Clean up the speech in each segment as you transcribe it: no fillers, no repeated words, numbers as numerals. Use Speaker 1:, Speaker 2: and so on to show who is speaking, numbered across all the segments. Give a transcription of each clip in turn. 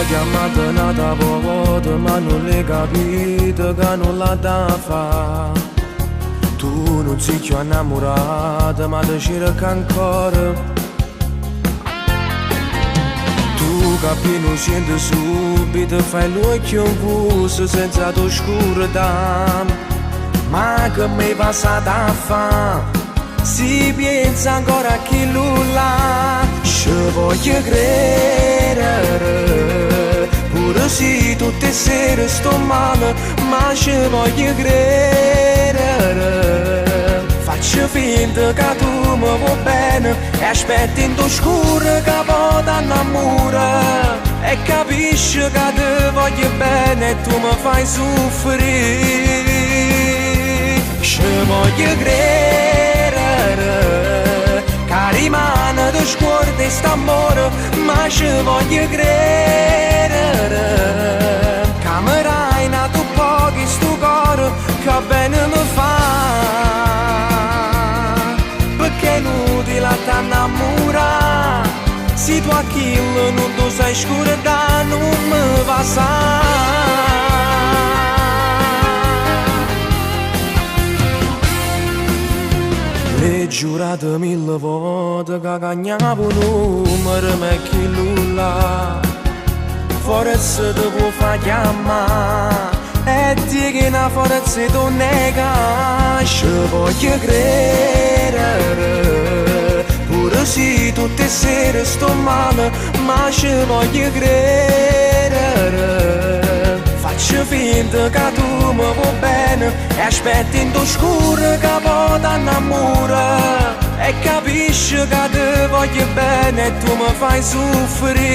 Speaker 1: chiamato un'altra volta ma non l'hai capito che non l'ha da fare. Tu non sei più innamorata ma ti cerca ancora. Tu capi non senti subito, fai l'occhio chiuso senza t'oscurità. Ma che mi è passata a fa? Si pensa ancora a chi là, ci voglio credere, pure se tutte le sere sto male, ma ci voglio credere. Faccio finta che tu mi vuoi bene e aspetti in t'oscuro che poi t'annamora e capisci che ti voglio bene e tu mi fai soffrire. Ci voglio credere che rimane di scuola sta amore, ma ci voglio credere che amerai nato poco sto cuore che bene mi fa, perché è inutile a t'annamorare se tu a chi non tu sai scordare non mi va sa. E giurate 1000 volte che cagnavo un numero ma chi là forse ti può far chiamare e ti che una forza tu nega. Ci voglio credere pure se tutte le sere sto male, ma ci voglio credere. Faccio finta che tu mi vuoi bene e aspetti in t'oscuro che poi t'annamora e capisci che ti voglio bene e tu mi fai soffrire.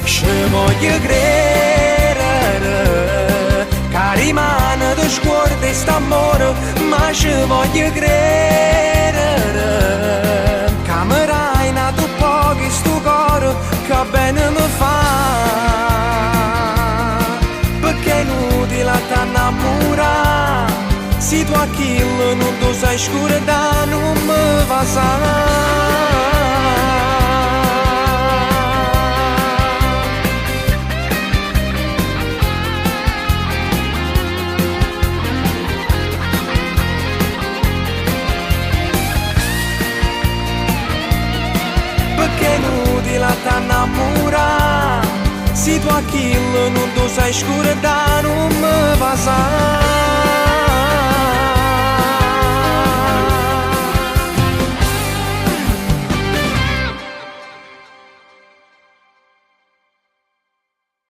Speaker 1: Ci voglio credere che rimane di scuola sta amore, ma ci voglio credere che amerai nato poco sto cuore che bene mi fa, perché è inutile a t'annamorare se tu a chi non tu sai scordare non mi va sa. Perché è inutile a t'annamorare se tu a chi non tu sai scordare non mi va sa.